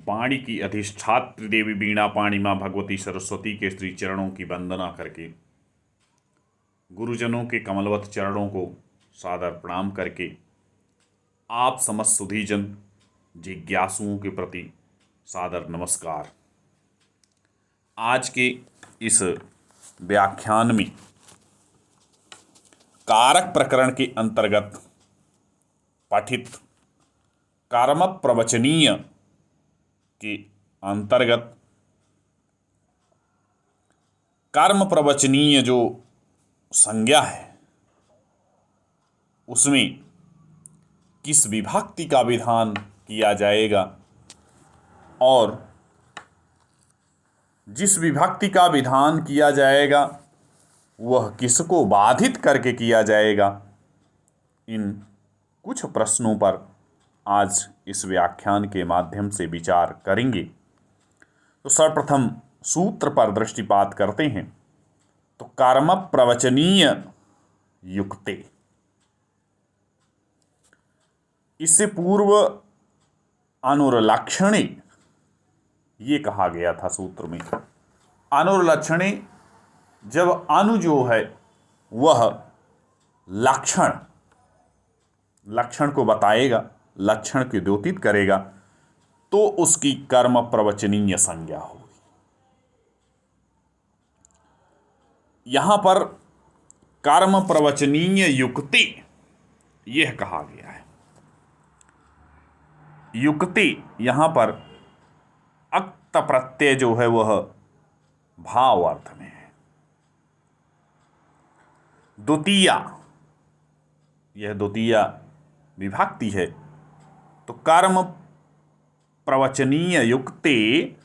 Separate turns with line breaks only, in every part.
पाणी की अधिष्ठात्री देवी वीणा पाणी माँ भगवती सरस्वती के श्री चरणों की वंदना करके, गुरुजनों के कमलवत चरणों को सादर प्रणाम करके आप समस्त सुधीजन जिज्ञासुओं के प्रति सादर नमस्कार। आज के इस व्याख्यान में कारक प्रकरण के अंतर्गत पठित कर्म प्रवचनीय के अंतर्गत कर्म प्रवचनीय जो संज्ञा है उसमें किस विभक्ति का विधान किया जाएगा और जिस विभक्ति का विधान किया जाएगा वह किसको बाधित करके किया जाएगा, इन कुछ प्रश्नों पर आज इस व्याख्यान के माध्यम से विचार करेंगे। तो सर्वप्रथम सूत्र पर दृष्टिपात करते हैं। तो कर्म प्रवचनीय युक्ते, इससे पूर्व अनुरलक्षणे ये कहा गया था सूत्र में। अनुरलक्षणे, जब अनु जो है वह लक्षण को बताएगा, लक्षण को द्योतित करेगा, तो उसकी कर्म प्रवचनीय संज्ञा होगी। यहां पर कर्म प्रवचनीय युक्ति यह कहा गया है। युक्ति यहां पर अक्त प्रत्यय जो है वह भाव अर्थ में है। द्वितीया, यह द्वितीया विभक्ति है। तो कर्म प्रवचनीय युक्ते,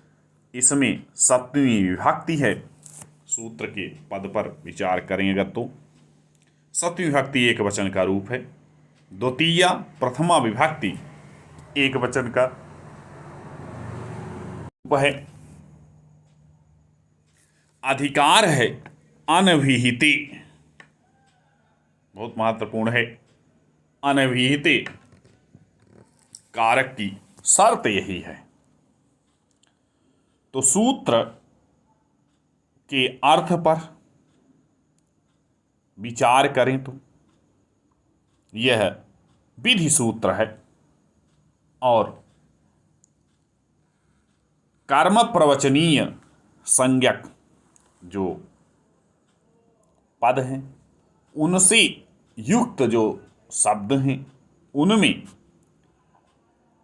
इसमें सप्तमी विभक्ति है। सूत्र के पद पर विचार करेंगे तो सप्तमी विभक्ति एक वचन का रूप है। द्वितीया प्रथमा विभक्ति एक वचन का रूप है। अधिकार है अनभिहिते, बहुत महत्वपूर्ण है। अनभिहिते कारक की शर्त यही है। तो सूत्र के अर्थ पर विचार करें तो यह विधि सूत्र है और कर्म प्रवचनीय संज्ञक जो पद हैं उनसे युक्त जो शब्द हैं उनमें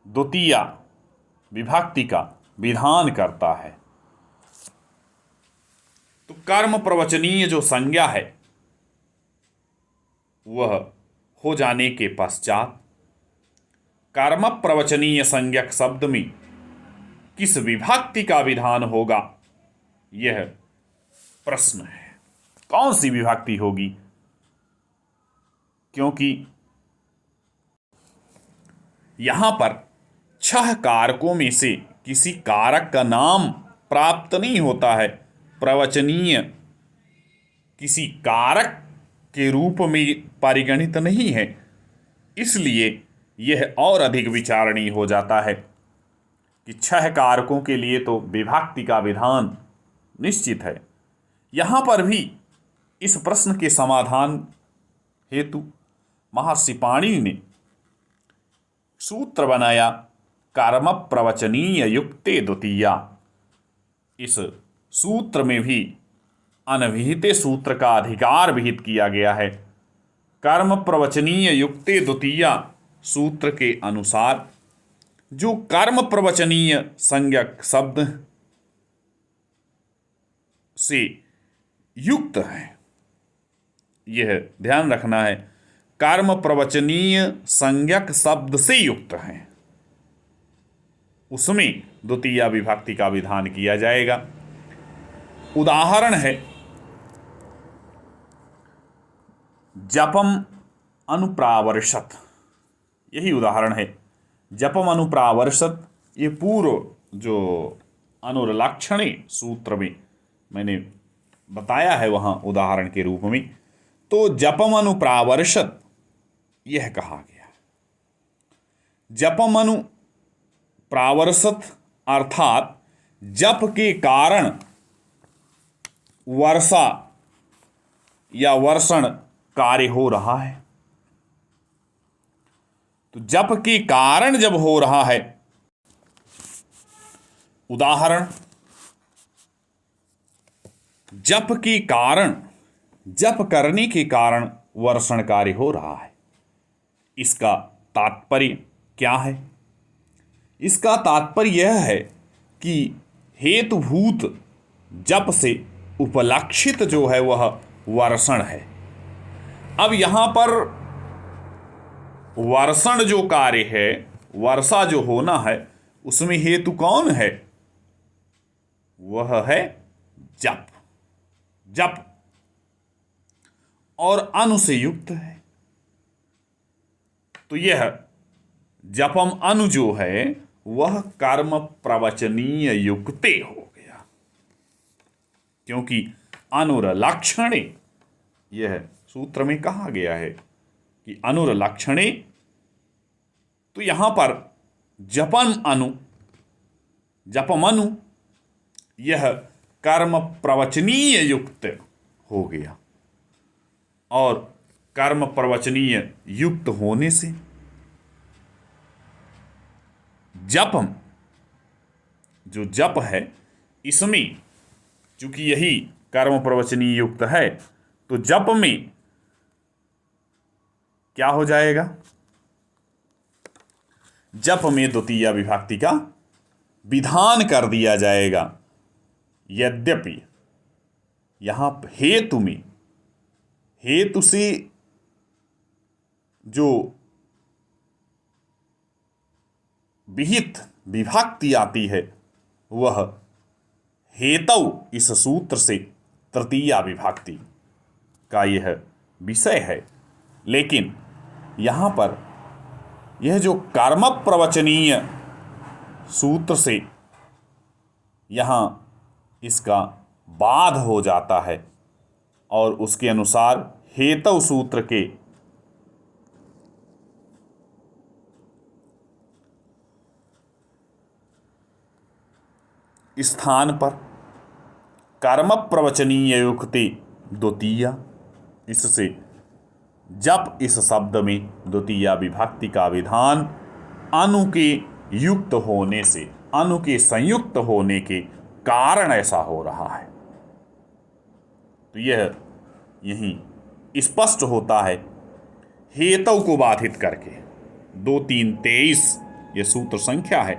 द्वितीया विभक्ति का विधान करता है। तो कर्म प्रवचनीय जो संज्ञा है वह हो जाने के पश्चात कर्म प्रवचनीय संज्ञक शब्द में किस विभक्ति का विधान होगा, यह प्रश्न है। कौन सी विभक्ति होगी, क्योंकि यहां पर 6 कारकों में से किसी कारक का नाम प्राप्त नहीं होता है। प्रवचनीय किसी कारक के रूप में परिगणित नहीं है, इसलिए यह और अधिक विचारणीय हो जाता है कि 6 कारकों के लिए तो विभक्ति का विधान निश्चित है। यहाँ पर भी इस प्रश्न के समाधान हेतु महर्षि पाणिनि ने सूत्र बनाया कर्म प्रवचनीय युक्ते द्वितीया। इस सूत्र में भी अनभिहिते सूत्र का अधिकार विहित किया गया है। कर्म प्रवचनीय युक्ते द्वितीया सूत्र के अनुसार जो कर्म प्रवचनीय संज्ञक शब्द से युक्त है, यह ध्यान रखना है, कर्म प्रवचनीय संज्ञक शब्द से युक्त है, उसमें द्वितीया विभक्ति का विधान किया जाएगा। उदाहरण है जपम अनुप्रावर्षत, यही उदाहरण है। जपम अनुप्रावर्षत, ये पूर्व जो अनुरलक्षणे सूत्र में मैंने बताया है वहाँ उदाहरण के रूप में। तो जपम अनुप्रावर्षत यह कहा गया। जपम अनुप्रावर्षत अर्थात जप के कारण वर्षा या वर्षण कार्य हो रहा है। तो जप के कारण जब हो रहा है, उदाहरण, जप के कारण, जप करने के कारण वर्षण कार्य हो रहा है। इसका तात्पर्य क्या है? इसका तात्पर्य यह है कि हेतुभूत जप से उपलक्षित जो है वह वर्षण है। अब यहां पर वर्षण जो कार्य है, वर्षा जो होना है, उसमें हेतु कौन है? वह है जप। जप और अनु से युक्त है। तो यह जपम अनु जो है वह कर्म प्रवचनीय युक्ते हो गया, क्योंकि अनुरलक्षणे, यह सूत्र में कहा गया है कि अनुरलक्षणे, तो यहां पर जपम अनु, जपम अनु यह कर्म प्रवचनीय युक्त हो गया, और कर्म प्रवचनीय युक्त होने से जपम, जो जप है, इसमें चूंकि यही कर्म प्रवचनीय युक्त है, तो जप में क्या हो जाएगा? जप में द्वितीया विभक्ति का विधान कर दिया जाएगा। यद्यपि यहां हेतु में, हेतु से जो विहित विभक्ति आती है वह हेतु इस सूत्र से तृतीया विभक्ति का यह विषय है, लेकिन यहां पर यह जो कर्म प्रवचनीय सूत्र से यहां इसका बाध हो जाता है, और उसके अनुसार हेतु सूत्र के स्थान पर कर्म प्रवचनीय युक्ति द्वितीया, इससे जप इस शब्द में द्वितीया विभक्ति का विधान अनु के युक्त होने से, अनु के संयुक्त होने के कारण ऐसा हो रहा है। तो यह यहीं स्पष्ट होता है हेतु को बाधित करके। 2 3 23 यह सूत्र संख्या है,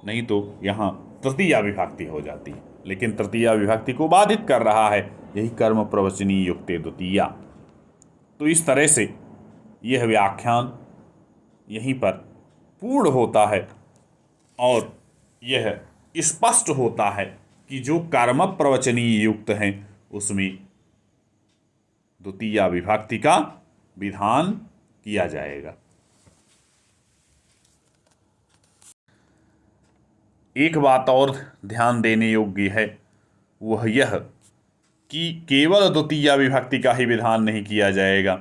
नहीं तो यहां तृतीया विभक्ति हो जाती है, लेकिन तृतीया विभक्ति को बाधित कर रहा है यही कर्म प्रवचनीय युक्ते द्वितीया। तो इस तरह से यह व्याख्यान यहीं पर पूर्ण होता है, और यह स्पष्ट होता है कि जो कर्म प्रवचनीय युक्त हैं उसमें द्वितीया विभक्ति का विधान किया जाएगा। एक बात और ध्यान देने योग्य है, वह यह कि केवल द्वितीया विभक्ति का ही विधान नहीं किया जाएगा,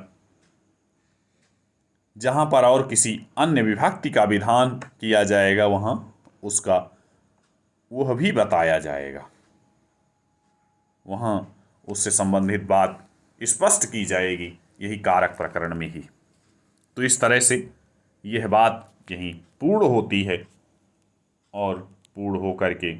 जहां पर और किसी अन्य विभक्ति का विधान किया जाएगा वहां उसका वह भी बताया जाएगा, वहां उससे संबंधित बात स्पष्ट की जाएगी, यही कारक प्रकरण में ही। तो इस तरह से यह बात यहीं पूर्ण होती है, और पूर्ण होकर के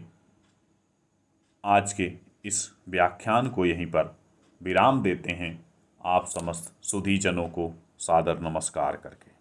आज के इस व्याख्यान को यहीं पर विराम देते हैं। आप समस्त सुधीजनों को सादर नमस्कार करके।